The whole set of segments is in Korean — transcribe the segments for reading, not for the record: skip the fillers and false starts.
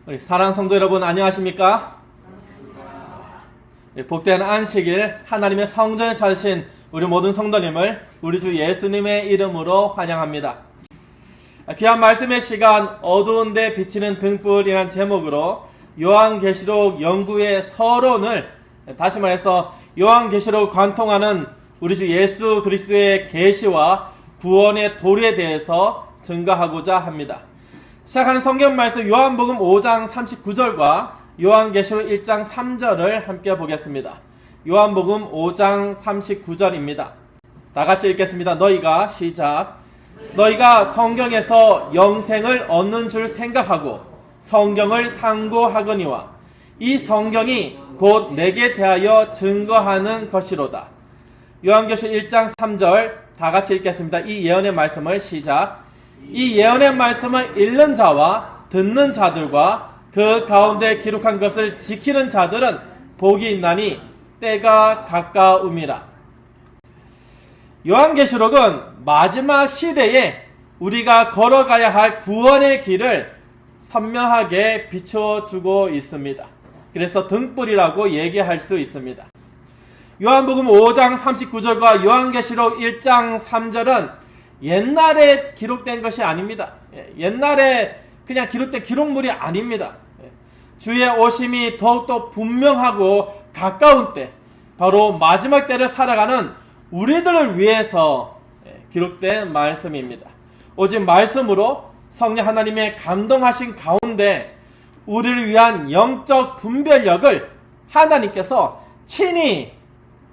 우리 사랑하는 성도 여러분, 안녕하십니까? 복된 안식일 하나님의 성전에 찾으신 우리 모든 성도님을 우리 주 예수님의 이름으로 환영합니다. 귀한 말씀의 시간, 어두운데 비치는 등불이라는 제목으로 요한계시록 연구의 서론을, 다시 말해서 요한계시록 관통하는 우리 주 예수 그리스도의 계시와 구원의 도리에 대해서 증거하고자 합니다. 시작하는 성경 말씀 요한복음 5장 39절과 요한계시록 1장 3절을 함께 보겠습니다. 요한복음 5장 39절입니다. 다 같이 읽겠습니다. 너희가 성경에서 영생을 얻는 줄 생각하고 성경을 상고하거니와 이 성경이 곧 내게 대하여 증거하는 것이로다. 요한계시록 1장 3절 다 같이 읽겠습니다. 이 예언의 말씀을 이 예언의 말씀을 읽는 자와 듣는 자들과 그 가운데 기록한 것을 지키는 자들은 복이 있나니 때가 가까움이라. 요한계시록은 마지막 시대에 우리가 걸어가야 할 구원의 길을 선명하게 비춰주고 있습니다. 그래서 등불이라고 얘기할 수 있습니다. 요한복음 5장 39절과 요한계시록 1장 3절은 옛날에 기록된 것이 아닙니다. 옛날에 그냥 기록된 기록물이 아닙니다. 주의 오심이 더욱더 분명하고 가까운 때, 바로 마지막 때를 살아가는 우리들을 위해서 기록된 말씀입니다. 오직 말씀으로 성령 하나님의 감동하신 가운데 우리를 위한 영적 분별력을 하나님께서 친히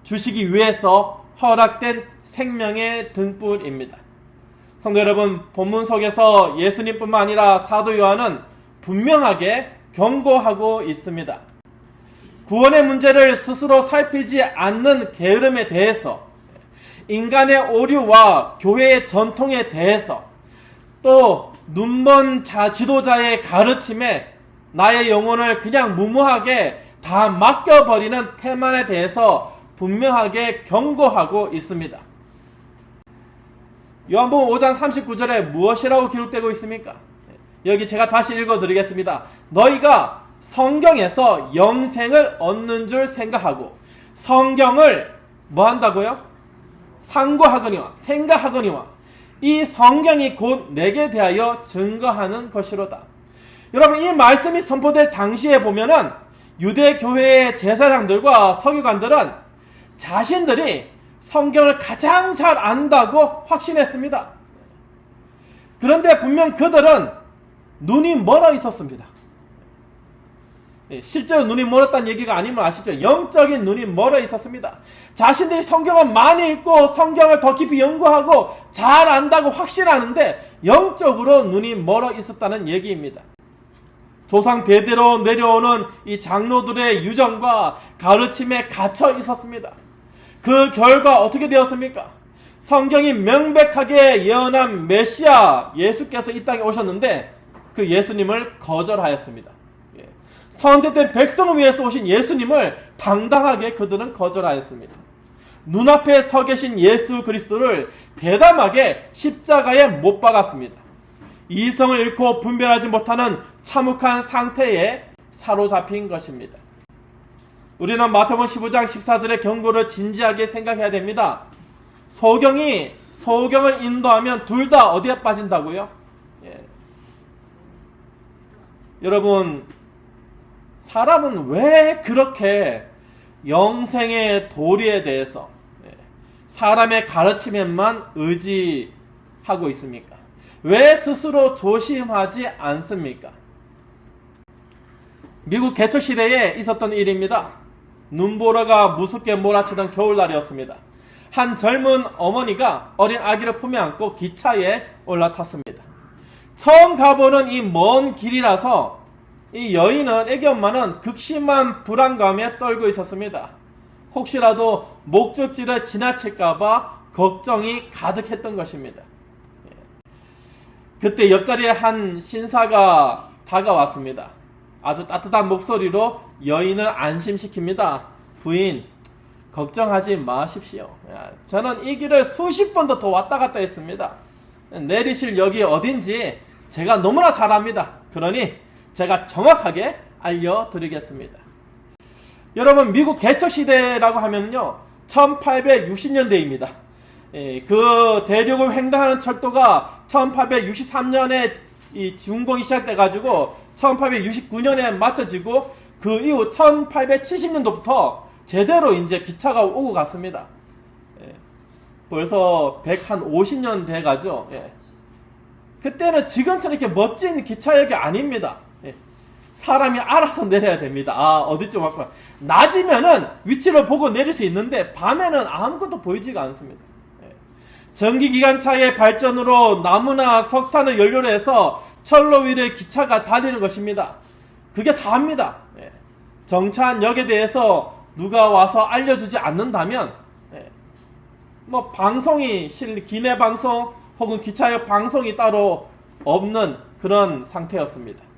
주시기 위해서 허락된 생명의 등불입니다. 성도 여러분, 본문 속에서 예수님뿐만 아니라 사도 요한은 분명하게 경고하고 있습니다. 구원의 문제를 스스로 살피지 않는 게으름에 대해서, 인간의 오류와 교회의 전통에 대해서, 또 눈먼 지도자의 가르침에 나의 영혼을 그냥 무모하게 다 맡겨버리는 태만에 대해서 분명하게 경고하고 있습니다. 요한복음 5장 39절에 무엇이라고 기록되고 있습니까? 여기 제가 다시 읽어드리겠습니다. 너희가 성경에서 영생을 얻는 줄 생각하고 성경을 뭐 한다고요? 상고하거니와 생각하거니와 이 성경이 곧 내게 대하여 증거하는 것이로다. 여러분, 이 말씀이 선포될 당시에 보면은 유대교회의 제사장들과 서기관들은 자신들이 성경을 가장 잘 안다고 확신했습니다. 그런데 분명 그들은 눈이 멀어 있었습니다. 실제로 눈이 멀었다는 얘기가 아니면 아시죠? 영적인 눈이 멀어 있었습니다. 자신들이 성경을 많이 읽고 성경을 더 깊이 연구하고 잘 안다고 확신하는데 영적으로 눈이 멀어 있었다는 얘기입니다. 조상 대대로 내려오는 이 장로들의 유전과 가르침에 갇혀 있었습니다. 그 결과 어떻게 되었습니까? 성경이 명백하게 예언한 메시아 예수께서 이 땅에 오셨는데 그 예수님을 거절하였습니다. 선택된 백성을 위해서 오신 예수님을 당당하게 그들은 거절하였습니다. 눈앞에 서 계신 예수 그리스도를 대담하게 십자가에 못 박았습니다. 이성을 잃고 분별하지 못하는 참혹한 상태에 사로잡힌 것입니다. 우리는 마태복음 15장 14절의 경고를 진지하게 생각해야 됩니다. 소경을 인도하면 둘 다 어디에 빠진다고요? 여러분, 사람은 왜 그렇게 영생의 도리에 대해서 사람의 가르침에만 의지하고 있습니까? 왜 스스로 조심하지 않습니까? 미국 개척 시대에 있었던 일입니다. 눈보라가 무섭게 몰아치던 겨울날이었습니다. 한 젊은 어머니가 어린 아기를 품에 안고 기차에 올라탔습니다. 처음 가보는 이 먼 길이라서 이 여인은, 애기 엄마는 극심한 불안감에 떨고 있었습니다. 혹시라도 목적지를 지나칠까봐 걱정이 가득했던 것입니다. 그때 옆자리에 한 신사가 다가왔습니다. 아주 따뜻한 목소리로 여인을 안심시킵니다. 부인, 걱정하지 마십시오. 저는 이 길을 수십 번도 더 왔다 갔다 했습니다. 내리실 역이 어딘지 제가 너무나 잘 압니다. 그러니 제가 정확하게 알려드리겠습니다. 여러분, 미국 개척시대라고 하면요 1860년대입니다. 그 대륙을 횡단하는 철도가 1863년에 준공이 시작돼가지고 1869년에 마쳐지고 그 이후 1870년도부터 제대로 이제 기차가 오고 갔습니다. 벌써 150년 돼가죠. 그때는 지금처럼 이렇게 멋진 기차역이 아닙니다. 사람이 알아서 내려야 됩니다. 어디쯤 왔구나. 낮이면은 위치를 보고 내릴 수 있는데 밤에는 아무것도 보이지가 않습니다. 전기기관차의 발전으로 나무나 석탄을 연료로 해서 철로 위를 기차가 달리는 것입니다. 그게 다입니다. 정차한 역에 대해서 누가 와서 알려주지 않는다면 뭐 방송이 기내 방송 혹은 기차역 방송이 따로 없는 그런 상태였습니다.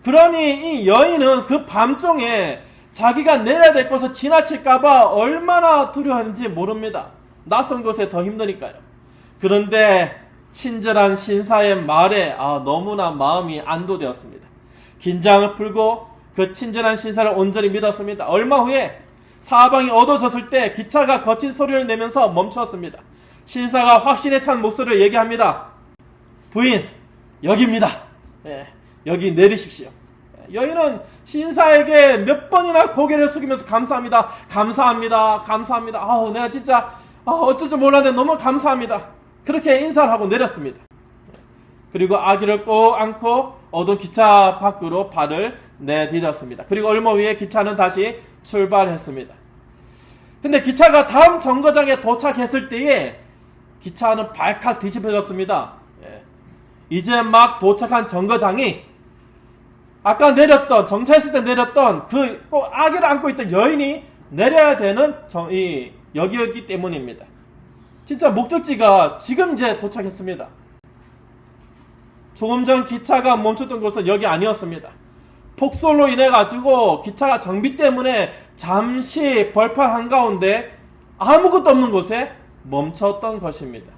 그러니 이 여인은 그 밤중에 자기가 내려야 될 곳을 지나칠까봐 얼마나 두려웠는지 모릅니다. 낯선 곳에 더 힘드니까요. 그런데 친절한 신사의 말에 너무나 마음이 안도되었습니다. 긴장을 풀고 그 친절한 신사를 온전히 믿었습니다. 얼마 후에 사방이 어두워졌을 때 기차가 거친 소리를 내면서 멈추었습니다. 신사가 확신에 찬 목소리를 얘기합니다. 부인, 여기입니다. 여기 내리십시오. 여인은 신사에게 몇 번이나 고개를 숙이면서 감사합니다. 감사합니다. 감사합니다. 내가 진짜 어쩔 줄 몰랐는데 너무 감사합니다. 그렇게 인사를 하고 내렸습니다. 그리고 아기를 꼭 안고 어두운 기차 밖으로 발을 내디뎠습니다. 그리고 얼마 후에 기차는 다시 출발했습니다. 근데 기차가 다음 정거장에 도착했을 때에 기차는 발칵 뒤집혀졌습니다. 이제 막 도착한 정거장이 아까 내렸던, 정차했을 때 내렸던 그 꼭 아기를 안고 있던 여인이 내려야 되는 이 역이었기 때문입니다. 진짜 목적지가 지금 이제 도착했습니다. 조금 전 기차가 멈췄던 곳은 여기 아니었습니다. 폭설로 인해 가지고 기차가 정비 때문에 잠시 벌판 한가운데 아무것도 없는 곳에 멈췄던 것입니다.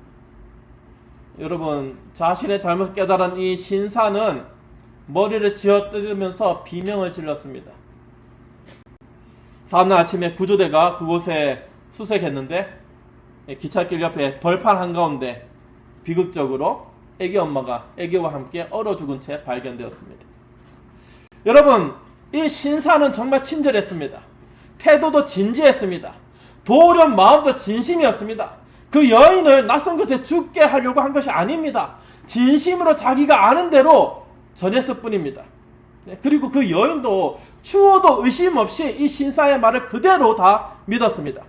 여러분, 자신의 잘못을 깨달은 이 신사는 머리를 쥐어뜯으면서 비명을 질렀습니다. 다음날 아침에 구조대가 그곳에 수색했는데 기찻길 옆에 벌판 한가운데 비극적으로 애기 엄마가 애기와 함께 얼어 죽은 채 발견되었습니다. 여러분, 이 신사는 정말 친절했습니다. 태도도 진지했습니다. 도우려는 마음도 진심이었습니다. 그 여인을 낯선 곳에 죽게 하려고 한 것이 아닙니다. 진심으로 자기가 아는 대로 전했을 뿐입니다. 그리고 그 여인도 추호도 의심 없이 이 신사의 말을 그대로 다 믿었습니다.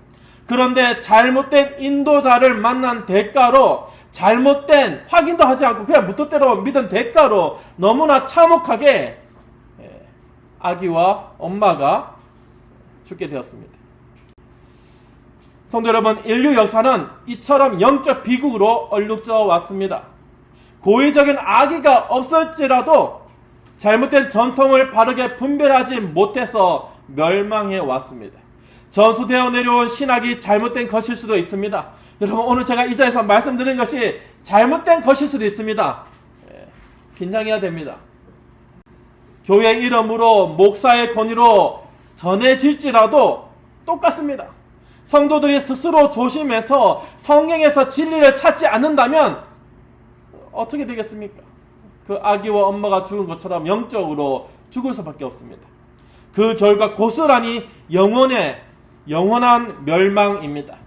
그런데 잘못된 인도자를 만난 대가로, 잘못된 확인도 하지 않고 그냥 무턱대로 믿은 대가로 너무나 참혹하게 아기와 엄마가 죽게 되었습니다. 성도 여러분, 인류 역사는 이처럼 영적 비극으로 얼룩져 왔습니다. 고의적인 악의가 없을지라도 잘못된 전통을 바르게 분별하지 못해서 멸망해 왔습니다. 전수되어 내려온 신학이 잘못된 것일 수도 있습니다. 여러분, 오늘 제가 이 자리에서 말씀드린 것이 잘못된 것일 수도 있습니다. 긴장해야 됩니다. 교회 이름으로 목사의 권위로 전해질지라도 똑같습니다. 성도들이 스스로 조심해서 성경에서 진리를 찾지 않는다면 어떻게 되겠습니까? 그 아기와 엄마가 죽은 것처럼 영적으로 죽을 수밖에 없습니다. 그 결과 고스란히 영원한 멸망입니다.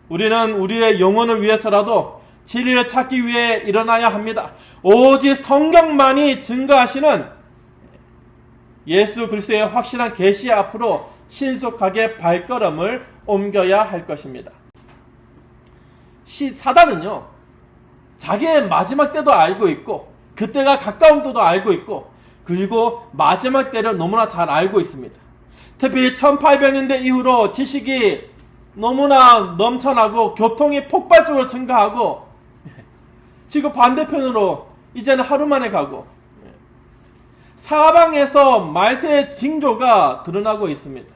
우리는 우리의 영혼을 위해서라도 진리를 찾기 위해 일어나야 합니다. 오직 성경만이 증거하시는 예수 그리스도의 확실한 계시 앞으로 신속하게 발걸음을 옮겨야 할 것입니다. 사단은요, 자기의 마지막 때도 알고 있고 그때가 가까운 때도 알고 있고 그리고 마지막 때를 너무나 잘 알고 있습니다. 특별히 1800년대 이후로 지식이 너무나 넘쳐나고 교통이 폭발적으로 증가하고 지금 반대편으로 이제는 하루 만에 가고 사방에서 말세의 징조가 드러나고 있습니다.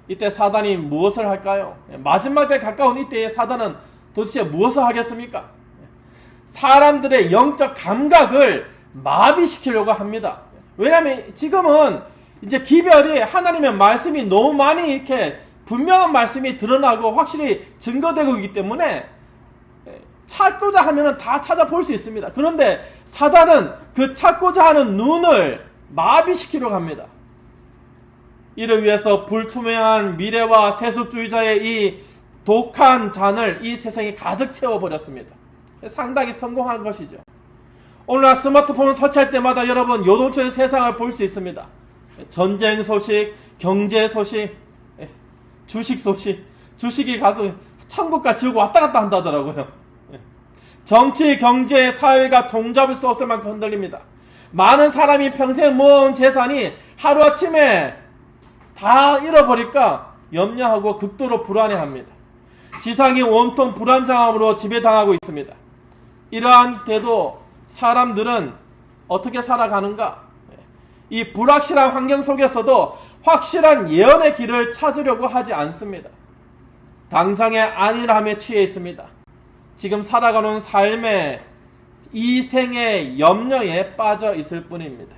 이때 사단이 무엇을 할까요? 마지막 때 가까운 이때의 사단은 도대체 무엇을 하겠습니까? 사람들의 영적 감각을 마비시키려고 합니다. 왜냐하면 지금은 이제 기별이 하나님의 말씀이 너무 많이 이렇게 분명한 말씀이 드러나고 확실히 증거되고 있기 때문에 찾고자 하면은 다 찾아볼 수 있습니다. 그런데 사단은 그 찾고자 하는 눈을 마비시키려고 합니다. 이를 위해서 불투명한 미래와 세속주의자의 이 독한 잔을 이 세상에 가득 채워버렸습니다. 상당히 성공한 것이죠. 오늘날 스마트폰을 터치할 때마다 여러분 요동치는 세상을 볼 수 있습니다. 전쟁 소식, 경제 소식, 주식 소식, 주식이 가서 천국과 지옥 왔다 갔다 한다더라고요. 정치, 경제, 사회가 종잡을 수 없을 만큼 흔들립니다. 많은 사람이 평생 모은 재산이 하루아침에 다 잃어버릴까 염려하고 극도로 불안해합니다. 지상이 온통 불안장함으로 지배당하고 있습니다. 이러한 때도 사람들은 어떻게 살아가는가? 이 불확실한 환경 속에서도 확실한 예언의 길을 찾으려고 하지 않습니다. 당장의 안일함에 취해 있습니다. 지금 살아가는 삶의 이 생의 염려에 빠져 있을 뿐입니다.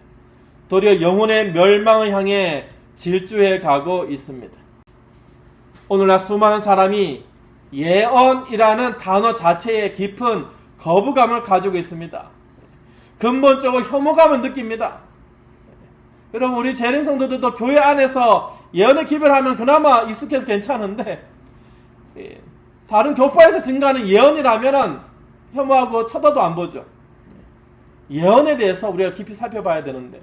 도리어 영혼의 멸망을 향해 질주해 가고 있습니다. 오늘날 수많은 사람이 예언이라는 단어 자체에 깊은 거부감을 가지고 있습니다. 근본적으로 혐오감을 느낍니다. 여러분, 우리 재림 성도들도 교회 안에서 예언의 기별하면 그나마 익숙해서 괜찮은데 다른 교파에서 증가하는 예언이라면 혐오하고 쳐다도 안 보죠. 예언에 대해서 우리가 깊이 살펴봐야 되는데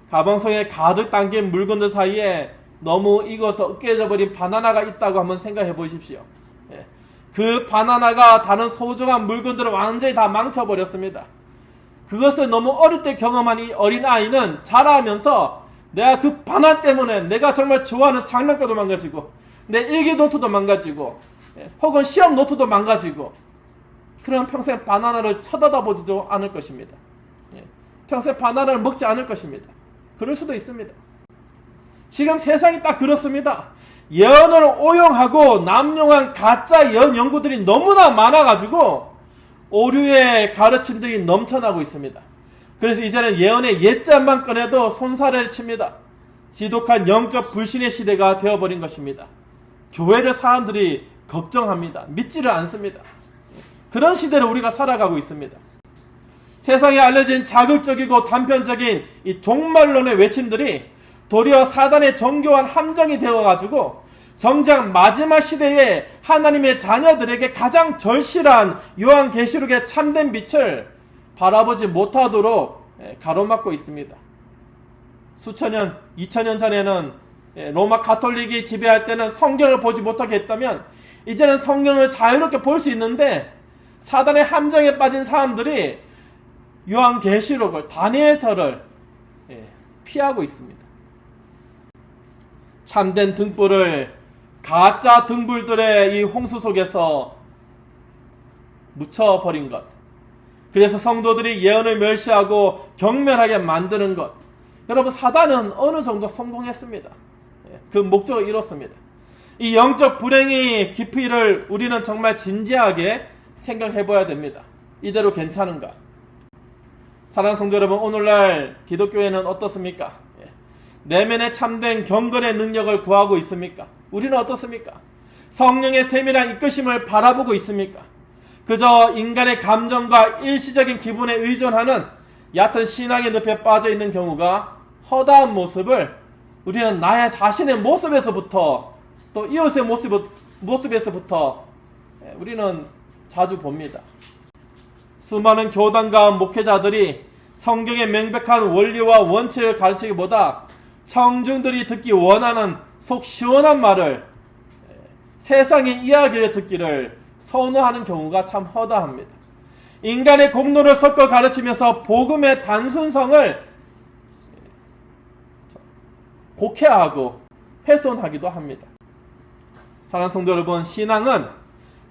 가방 속에 가득 담긴 물건들 사이에 너무 익어서 으깨져버린 바나나가 있다고 한번 생각해 보십시오. 그 바나나가 다른 소중한 물건들을 완전히 다 망쳐버렸습니다. 그것을 너무 어릴 때 경험한 이 어린아이는 자라면서 내가 그 바나나 때문에 내가 정말 좋아하는 장난감도 망가지고 내 일기 노트도 망가지고 혹은 시험 노트도 망가지고 그럼 평생 바나나를 쳐다보지도 않을 것입니다. 평생 바나나를 먹지 않을 것입니다. 그럴 수도 있습니다. 지금 세상이 딱 그렇습니다. 예언을 오용하고 남용한 가짜 예언 연구들이 너무나 많아가지고 오류의 가르침들이 넘쳐나고 있습니다. 그래서 이제는 예언의 옛자만 꺼내도 손사래를 칩니다. 지독한 영적 불신의 시대가 되어버린 것입니다. 교회를 사람들이 걱정합니다. 믿지를 않습니다. 그런 시대를 우리가 살아가고 있습니다. 세상에 알려진 자극적이고 단편적인 이 종말론의 외침들이 도리어 사단의 정교한 함정이 되어가지고 정작 마지막 시대에 하나님의 자녀들에게 가장 절실한 요한계시록의 참된 빛을 바라보지 못하도록 가로막고 있습니다. 수천 년, 2000년 전에는 로마 가톨릭이 지배할 때는 성경을 보지 못하게 했다면 이제는 성경을 자유롭게 볼 수 있는데 사단의 함정에 빠진 사람들이 요한계시록을, 다니엘서를 피하고 있습니다. 참된 등불을 가짜 등불들의 이 홍수 속에서 묻혀버린 것, 그래서 성도들이 예언을 멸시하고 경멸하게 만드는 것, 여러분 사단은 어느 정도 성공했습니다. 그 목적을 이뤘습니다. 이 영적 불행의 깊이를 우리는 정말 진지하게 생각해 봐야 됩니다. 이대로 괜찮은가? 사랑하는 성도 여러분, 오늘날 기독교회는 어떻습니까? 내면의 참된 경건의 능력을 구하고 있습니까? 우리는 어떻습니까? 성령의 세밀한 이끄심을 바라보고 있습니까? 그저 인간의 감정과 일시적인 기분에 의존하는 얕은 신앙의 늪에 빠져 있는 경우가 허다한 모습을 우리는 나의 자신의 모습에서부터 또 이웃의 모습에서부터 우리는 자주 봅니다. 수많은 교단과 목회자들이 성경의 명백한 원리와 원칙을 가르치기보다 청중들이 듣기 원하는 속 시원한 말을, 세상의 이야기를 듣기를 선호하는 경우가 참 허다합니다. 인간의 공로를 섞어 가르치면서 복음의 단순성을 곡해하고 훼손하기도 합니다. 사랑하는 성도 여러분, 신앙은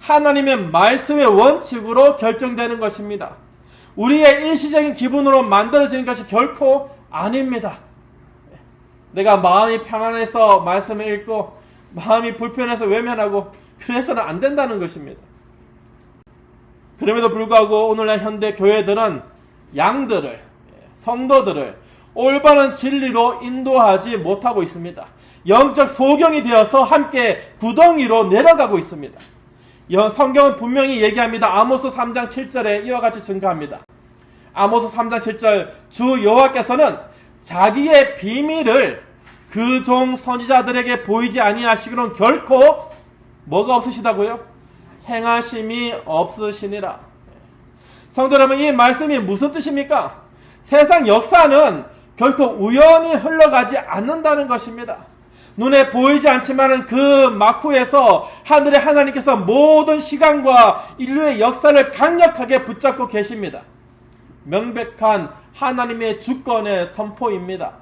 하나님의 말씀의 원칙으로 결정되는 것입니다. 우리의 일시적인 기분으로 만들어지는 것이 결코 아닙니다. 내가 마음이 평안해서 말씀을 읽고 마음이 불편해서 외면하고 그래서는 안 된다는 것입니다. 그럼에도 불구하고 오늘날 현대 교회들은 양들을, 성도들을 올바른 진리로 인도하지 못하고 있습니다. 영적 소경이 되어서 함께 구덩이로 내려가고 있습니다. 성경은 분명히 얘기합니다. 아모스 3장 7절에 이와 같이 증가합니다. 아모스 3장 7절, 주 여호와께서는 자기의 비밀을 그 종 선지자들에게 보이지 아니하시기로는 결코 뭐가 없으시다고요? 행하심이 없으시니라. 성도 여러분, 이 말씀이 무슨 뜻입니까? 세상 역사는 결코 우연히 흘러가지 않는다는 것입니다. 눈에 보이지 않지만 그 막후에서 하늘의 하나님께서 모든 시간과 인류의 역사를 강력하게 붙잡고 계십니다. 명백한 하나님의 주권의 선포입니다.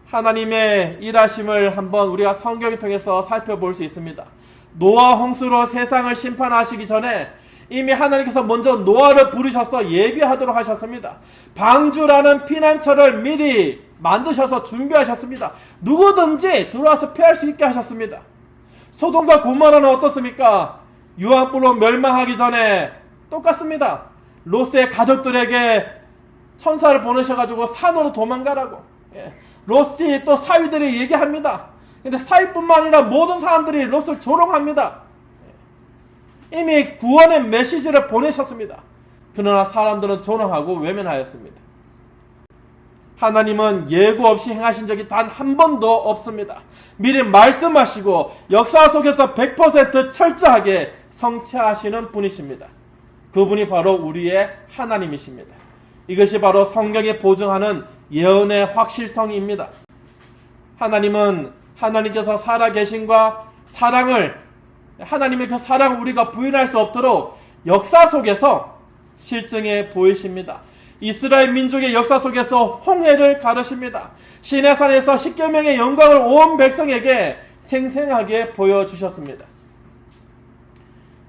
하나님의 일하심을 한번 우리가 성경을 통해서 살펴볼 수 있습니다. 노아 홍수로 세상을 심판하시기 전에 이미 하나님께서 먼저 노아를 부르셔서 예비하도록 하셨습니다. 방주라는 피난처를 미리 만드셔서 준비하셨습니다. 누구든지 들어와서 피할 수 있게 하셨습니다. 소돔과 고모라는 어떻습니까? 유황불로 멸망하기 전에 똑같습니다. 롯의 가족들에게 천사를 보내셔가지고 산으로 도망가라고. 롯이 또 사위들이 얘기합니다. 근데 사위뿐만 아니라 모든 사람들이 롯을 조롱합니다. 이미 구원의 메시지를 보내셨습니다. 그러나 사람들은 조롱하고 외면하였습니다. 하나님은 예고 없이 행하신 적이 단 한 번도 없습니다. 미리 말씀하시고 역사 속에서 100% 철저하게 성취하시는 분이십니다. 그분이 바로 우리의 하나님이십니다. 이것이 바로 성경이 보증하는 예언의 확실성입니다. 하나님은 하나님께서 살아계신과 사랑을, 하나님의 그 사랑을 우리가 부인할 수 없도록 역사 속에서 실증해 보이십니다. 이스라엘 민족의 역사 속에서 홍해를 가르십니다. 시내산에서 십계명의 영광을 온 백성에게 생생하게 보여주셨습니다.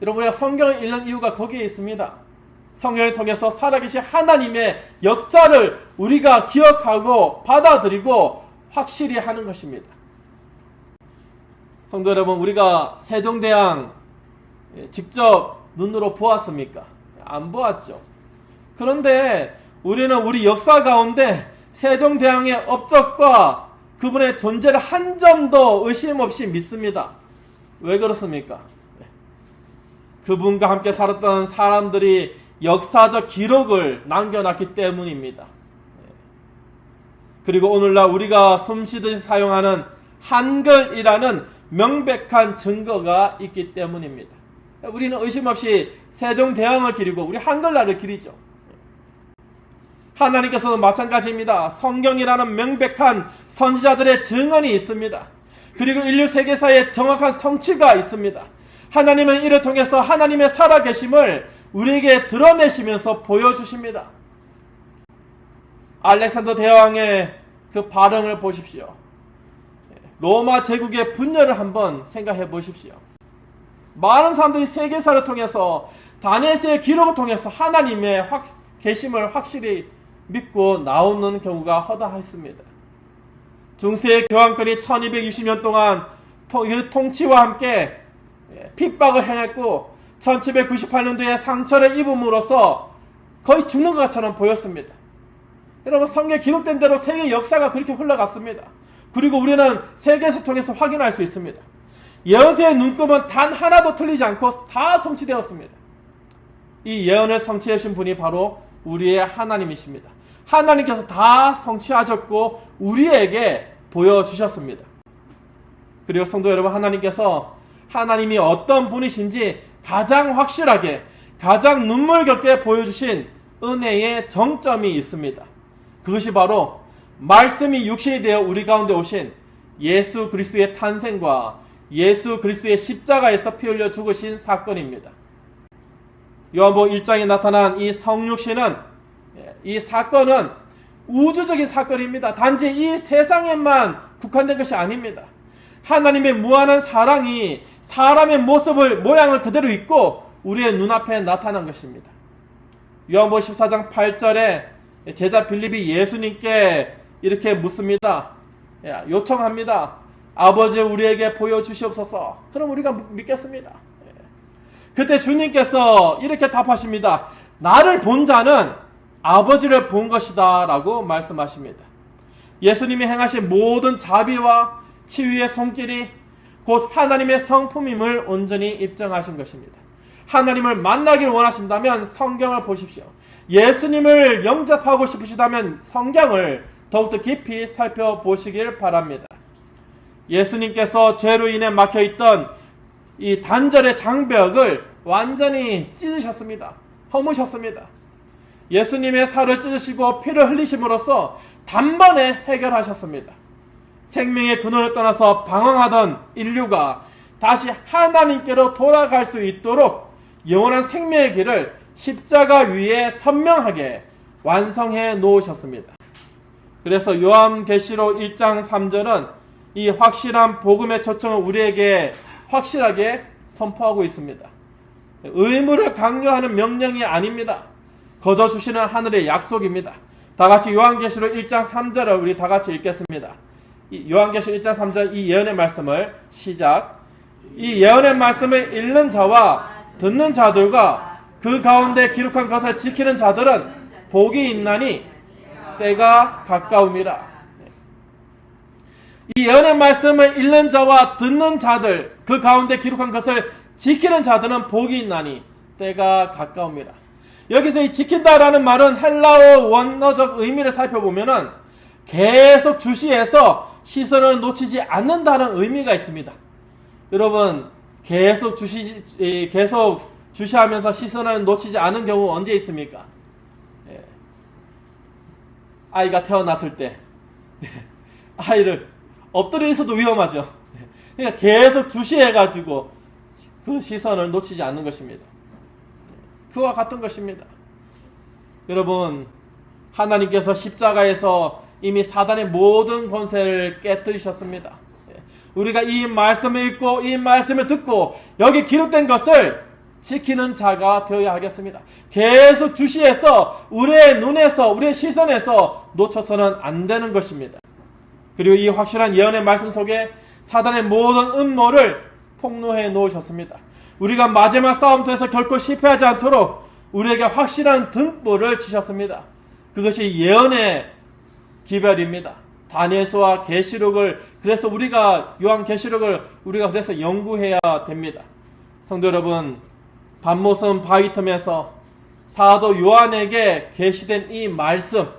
여러분, 우리가 성경을 읽는 이유가 거기에 있습니다. 성경을 통해서 살아계신 하나님의 역사를 우리가 기억하고 받아들이고 확실히 하는 것입니다. 성도 여러분, 우리가 세종대왕 직접 눈으로 보았습니까? 안 보았죠. 그런데 우리는 우리 역사 가운데 세종대왕의 업적과 그분의 존재를 한 점도 의심 없이 믿습니다. 왜 그렇습니까? 그분과 함께 살았던 사람들이 역사적 기록을 남겨놨기 때문입니다. 그리고 오늘날 우리가 숨쉬듯이 사용하는 한글이라는 명백한 증거가 있기 때문입니다. 우리는 의심 없이 세종대왕을 기리고 우리 한글날을 기리죠. 하나님께서도 마찬가지입니다. 성경이라는 명백한 선지자들의 증언이 있습니다. 그리고 인류 세계사의 정확한 성취가 있습니다. 하나님은 이를 통해서 하나님의 살아계심을 우리에게 드러내시면서 보여주십니다. 알렉산더 대왕의 그 발언을 보십시오. 로마 제국의 분열을 한번 생각해 보십시오. 많은 사람들이 세계사를 통해서 다니엘서의 기록을 통해서 하나님의 계심을 확실히 믿고 나오는 경우가 허다했습니다. 중세의 교황권이 1260년 동안 그 통치와 함께 핍박을 행했고 1798년도에 상처를 입음으로써 거의 죽는 것처럼 보였습니다. 여러분, 성경에 기록된 대로 세계 역사가 그렇게 흘러갔습니다. 그리고 우리는 세계에서 통해서 확인할 수 있습니다. 예언서의 눈금은 단 하나도 틀리지 않고 다 성취되었습니다. 이 예언을 성취해 주신 분이 바로 우리의 하나님이십니다. 하나님께서 다 성취하셨고 우리에게 보여주셨습니다. 그리고 성도 여러분, 하나님이 어떤 분이신지 가장 확실하게, 가장 눈물겹게 보여주신 은혜의 정점이 있습니다. 그것이 바로 말씀이 육신이 되어 우리 가운데 오신 예수 그리스도의 탄생과 예수 그리스도의 십자가에서 피 흘려 죽으신 사건입니다. 요한복음 1장에 나타난 이 성육신은, 이 사건은 우주적인 사건입니다. 단지 이 세상에만 국한된 것이 아닙니다. 하나님의 무한한 사랑이 사람의 모양을 그대로 있고 우리의 눈앞에 나타난 것입니다. 요한복음 14장 8절에 제자 빌립이 예수님께 이렇게 묻습니다. 요청합니다. 아버지, 우리에게 보여주시옵소서. 그럼 우리가 믿겠습니다. 그때 주님께서 이렇게 답하십니다. 나를 본 자는 아버지를 본 것이다 라고 말씀하십니다. 예수님이 행하신 모든 자비와 치유의 손길이 곧 하나님의 성품임을 온전히 입증하신 것입니다. 하나님을 만나길 원하신다면 성경을 보십시오. 예수님을 영접하고 싶으시다면 성경을 더욱더 깊이 살펴보시길 바랍니다. 예수님께서 죄로 인해 막혀있던 이 단절의 장벽을 완전히 찢으셨습니다. 허무셨습니다. 예수님의 살을 찢으시고 피를 흘리심으로써 단번에 해결하셨습니다. 생명의 근원을 떠나서 방황하던 인류가 다시 하나님께로 돌아갈 수 있도록 영원한 생명의 길을 십자가 위에 선명하게 완성해 놓으셨습니다. 그래서 요한계시록 1장 3절은 이 확실한 복음의 초청을 우리에게 확실하게 선포하고 있습니다. 의무를 강요하는 명령이 아닙니다. 거저 주시는 하늘의 약속입니다. 다같이 요한계시록 1장 3절을 우리 다같이 읽겠습니다. 요한계시록 1장 3절 이 예언의 말씀을 시작. 이 예언의 말씀을 읽는 자와 듣는 자들과 그 가운데 기록한 것을 지키는 자들은 복이 있나니 때가 가까움이라. 이 예언의 말씀을 읽는 자와 듣는 자들, 그 가운데 기록한 것을 지키는 자들은 복이 있나니 때가 가까움이라. 여기서 이 지킨다라는 말은 헬라어 원어적 의미를 살펴보면은 계속 주시해서 시선을 놓치지 않는다는 의미가 있습니다. 여러분, 계속 주시하면서 시선을 놓치지 않은 경우 언제 있습니까? 아이가 태어났을 때 아이를 엎드려 있어도 위험하죠. 그러니까 계속 주시해가지고 그 시선을 놓치지 않는 것입니다. 그와 같은 것입니다. 여러분, 하나님께서 십자가에서 이미 사단의 모든 권세를 깨뜨리셨습니다. 우리가 이 말씀을 읽고 이 말씀을 듣고 여기 기록된 것을 지키는 자가 되어야 하겠습니다. 계속 주시해서 우리의 눈에서 우리의 시선에서 놓쳐서는 안 되는 것입니다. 그리고 이 확실한 예언의 말씀 속에 사단의 모든 음모를 폭로해 놓으셨습니다. 우리가 마지막 싸움터에서 결코 실패하지 않도록 우리에게 확실한 등불을 주셨습니다. 그것이 예언의 기별입니다. 다니엘서와 계시록을 그래서 우리가 요한계시록을 우리가 그래서 연구해야 됩니다. 성도 여러분, 밤모섬 바위 틈에서 사도 요한에게 계시된 이 말씀,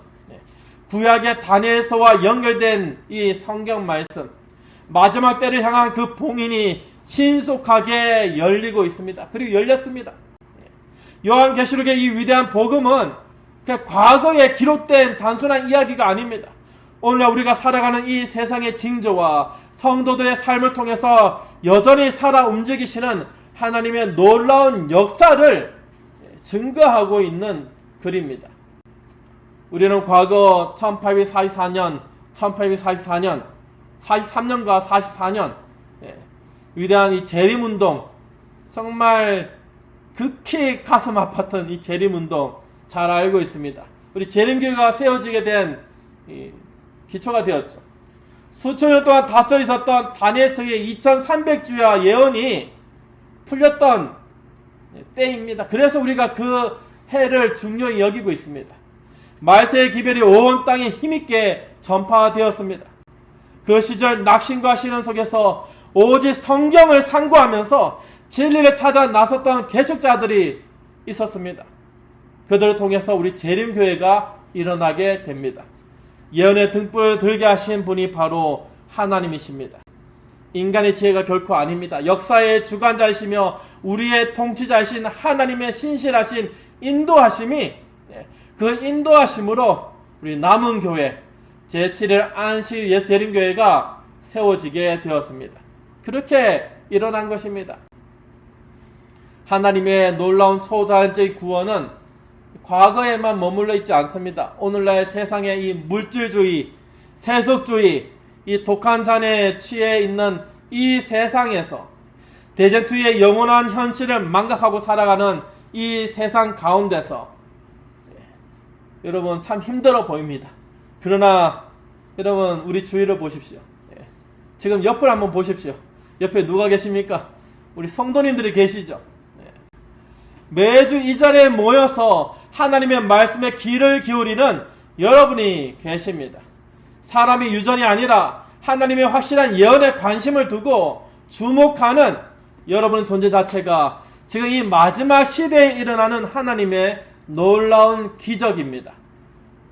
구약의 다니엘서와 연결된 이 성경 말씀, 마지막 때를 향한 그 봉인이 신속하게 열리고 있습니다. 그리고 열렸습니다. 요한계시록의 이 위대한 복음은 그 과거에 기록된 단순한 이야기가 아닙니다. 오늘날 우리가 살아가는 이 세상의 징조와 성도들의 삶을 통해서 여전히 살아 움직이시는 하나님의 놀라운 역사를 증거하고 있는 글입니다. 우리는 과거 1844년, 43년과 44년 위대한 이 재림운동, 정말 극히 가슴 아팠던 이 재림운동 잘 알고 있습니다. 우리 재림교회가 세워지게 된 기초가 되었죠. 수천 년 동안 닫혀 있었던 다니엘서의 2300주야 예언이 풀렸던 때입니다. 그래서 우리가 그 해를 중요히 여기고 있습니다. 말세의 기별이 온 땅에 힘있게 전파되었습니다. 그 시절 낙심과 시련 속에서 오직 성경을 상고하면서 진리를 찾아 나섰던 개척자들이 있었습니다. 그들을 통해서 우리 재림교회가 일어나게 됩니다. 예언의 등불을 들게 하신 분이 바로 하나님이십니다. 인간의 지혜가 결코 아닙니다. 역사의 주관자이시며 우리의 통치자이신 하나님의 신실하신 인도하심이, 그 인도하심으로 우리 남은 교회 제7일 안식 예수 재림교회가 세워지게 되었습니다. 그렇게 일어난 것입니다. 하나님의 놀라운 초자연적인 구원은 과거에만 머물러 있지 않습니다. 오늘날 세상의 이 물질주의, 세속주의, 이 독한 잔에 취해 있는 이 세상에서 대전투의 영원한 현실을 망각하고 살아가는 이 세상 가운데서 여러분 참 힘들어 보입니다. 그러나 여러분 우리 주위를 보십시오. 지금 옆을 한번 보십시오. 옆에 누가 계십니까? 우리 성도님들이 계시죠. 매주 이 자리에 모여서 하나님의 말씀에 귀를 기울이는 여러분이 계십니다. 사람의 유전이 아니라 하나님의 확실한 예언에 관심을 두고 주목하는 여러분의 존재 자체가 지금 이 마지막 시대에 일어나는 하나님의 놀라운 기적입니다.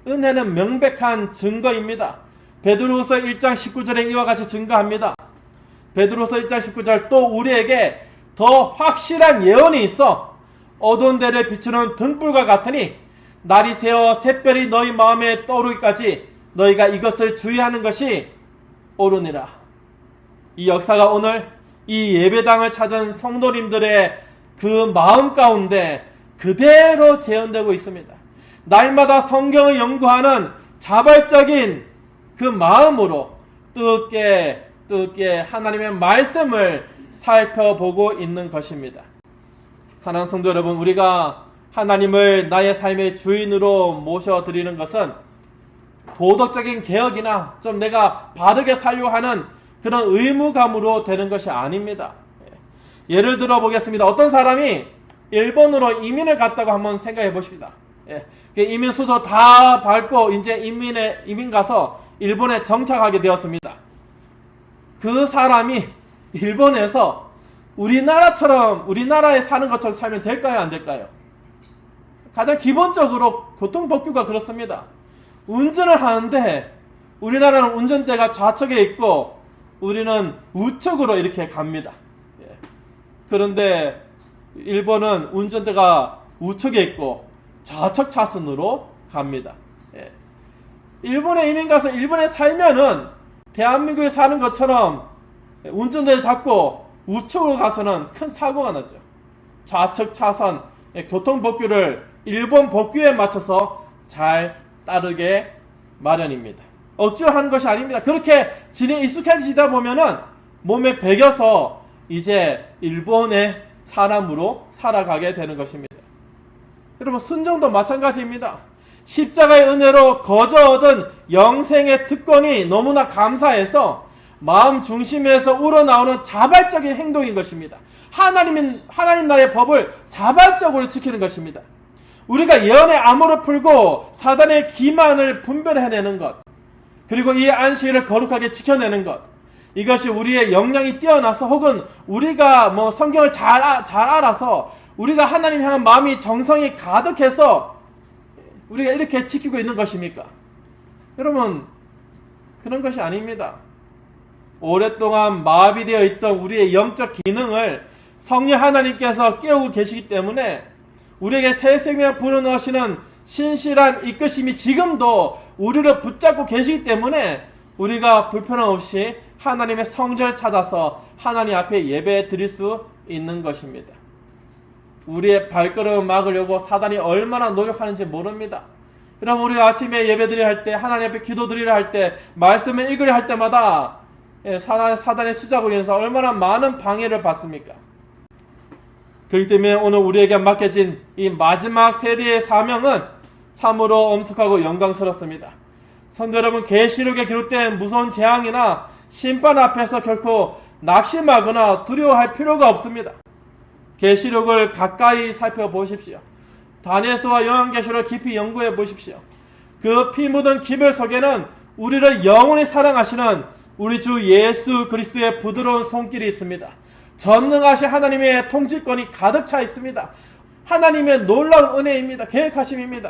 은혜는 명백한 증거입니다. 베드로후서 1장 19절에 이와 같이 증거합니다. 베드로후서 1장 19절, 또 우리에게 더 확실한 예언이 있어 어두운 데를 비추는 등불과 같으니 날이 새어 샛별이 너희 마음에 떠오르기까지 너희가 이것을 주의하는 것이 옳으니라. 이 역사가 오늘 이 예배당을 찾은 성도님들의 그 마음 가운데 그대로 재현되고 있습니다. 날마다 성경을 연구하는 자발적인 그 마음으로 뜨겁게 하나님의 말씀을 살펴보고 있는 것입니다. 사랑하는 성도 여러분, 우리가 하나님을 나의 삶의 주인으로 모셔드리는 것은 도덕적인 개혁이나 좀 내가 바르게 살려고 하는 그런 의무감으로 되는 것이 아닙니다. 예를 들어 보겠습니다. 어떤 사람이 일본으로 이민을 갔다고 한번 생각해 보십시다. 이민 수소 다 밟고 이제 이민 가서 일본에 정착하게 되었습니다. 그 사람이 일본에서 우리나라에 사는 것처럼 살면 될까요? 안 될까요? 가장 기본적으로 교통법규가 그렇습니다. 운전을 하는데 우리나라는 운전대가 좌측에 있고 우리는 우측으로 이렇게 갑니다. 그런데 일본은 운전대가 우측에 있고 좌측 차선으로 갑니다. 일본에 이민 가서 일본에 살면은 대한민국에 사는 것처럼 운전대를 잡고 우측으로 가서는 큰 사고가 나죠. 좌측 차선 교통법규를 일본 법규에 맞춰서 잘 따르게 마련입니다. 억지로 하는 것이 아닙니다. 그렇게 진에 익숙해지다 보면은 몸에 배겨서 이제 일본의 사람으로 살아가게 되는 것입니다. 여러분, 순종도 마찬가지입니다. 십자가의 은혜로 거저 얻은 영생의 특권이 너무나 감사해서 마음 중심에서 우러나오는 자발적인 행동인 것입니다. 하나님 나라의 법을 자발적으로 지키는 것입니다. 우리가 예언의 암호를 풀고 사단의 기만을 분별해내는 것, 그리고 이 안식일을 거룩하게 지켜내는 것, 이것이 우리의 역량이 뛰어나서 혹은 우리가 성경을 잘 알아서 우리가 하나님 향한 마음이 정성이 가득해서 우리가 이렇게 지키고 있는 것입니까? 여러분, 그런 것이 아닙니다. 오랫동안 마비되어 있던 우리의 영적 기능을 성령 하나님께서 깨우고 계시기 때문에 우리에게 새 생명 불어넣으시는 신실한 이끄심이 지금도 우리를 붙잡고 계시기 때문에 우리가 불편함 없이 하나님의 성전을 찾아서 하나님 앞에 예배 드릴 수 있는 것입니다. 우리의 발걸음을 막으려고 사단이 얼마나 노력하는지 모릅니다. 여러분, 우리가 아침에 예배 드리려 할 때, 하나님 앞에 기도 드리려 할 때, 말씀을 읽으려 할 때마다 사단의 수작으로 인해서 얼마나 많은 방해를 받습니까? 그렇기 때문에 오늘 우리에게 맡겨진 이 마지막 세대의 사명은 참으로 엄숙하고 영광스럽습니다. 성도 여러분, 계시록에 기록된 무서운 재앙이나 심판 앞에서 결코 낙심하거나 두려워할 필요가 없습니다. 계시록을 가까이 살펴보십시오. 다니엘서와 요한계시록을 깊이 연구해 보십시오. 그 피 묻은 기별 속에는 우리를 영원히 사랑하시는 우리 주 예수 그리스도의 부드러운 손길이 있습니다. 전능하신 하나님의 통치권이 가득 차 있습니다. 하나님의 놀라운 은혜입니다. 계획하심입니다.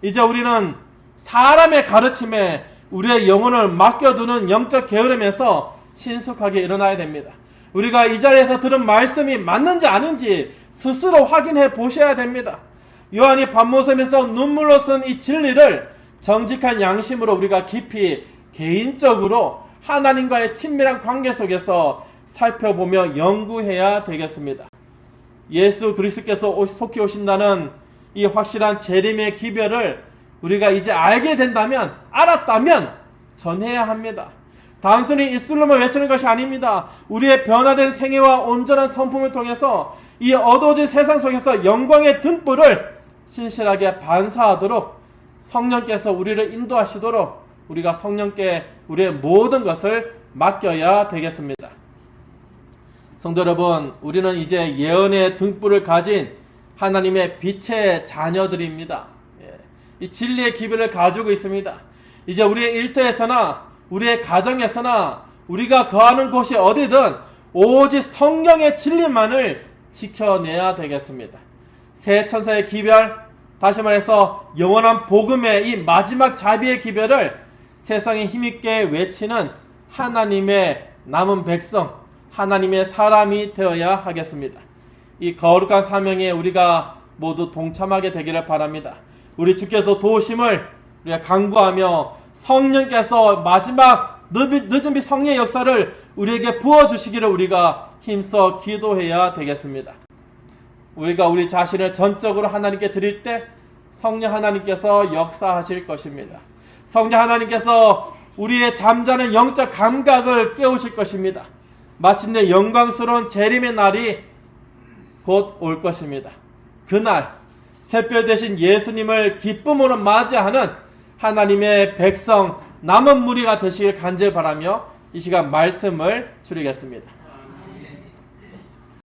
이제 우리는 사람의 가르침에 우리의 영혼을 맡겨두는 영적 게으름에서 신속하게 일어나야 됩니다. 우리가 이 자리에서 들은 말씀이 맞는지 아닌지 스스로 확인해 보셔야 됩니다. 요한이 밤모섬에서 눈물로 쓴 이 진리를 정직한 양심으로 우리가 깊이 개인적으로 하나님과의 친밀한 관계 속에서 살펴보며 연구해야 되겠습니다. 예수 그리스도께서 속히 오신다는 이 확실한 재림의 기별을 우리가 이제 알게 된다면, 알았다면 전해야 합니다. 단순히 입술로만 외치는 것이 아닙니다. 우리의 변화된 생애와 온전한 성품을 통해서 이 어두워진 세상 속에서 영광의 등불을 신실하게 반사하도록 성령께서 우리를 인도하시도록 우리가 성령께 우리의 모든 것을 맡겨야 되겠습니다. 성도 여러분, 우리는 이제 예언의 등불을 가진 하나님의 빛의 자녀들입니다. 예. 이 진리의 기별을 가지고 있습니다. 이제 우리의 일터에서나 우리의 가정에서나 우리가 거하는 곳이 어디든 오직 성경의 진리만을 지켜내야 되겠습니다. 새 천사의 기별, 다시 말해서 영원한 복음의 이 마지막 자비의 기별을 세상에 힘있게 외치는 하나님의 남은 백성, 하나님의 사람이 되어야 하겠습니다. 이 거룩한 사명에 우리가 모두 동참하게 되기를 바랍니다. 우리 주께서 도우심을 우리가 간구하며 성령께서 마지막 늦은 빛 성령의 역사를 우리에게 부어주시기를 우리가 힘써 기도해야 되겠습니다. 우리가 우리 자신을 전적으로 하나님께 드릴 때 성령 하나님께서 역사하실 것입니다. 성령 하나님께서 우리의 잠자는 영적 감각을 깨우실 것입니다. 마침내 영광스러운 재림의 날이 곧 올 것입니다. 그날 샛별 되신 예수님을 기쁨으로 맞이하는 하나님의 백성 남은 무리가 되시길 간절히 바라며 이 시간 말씀을 줄이겠습니다.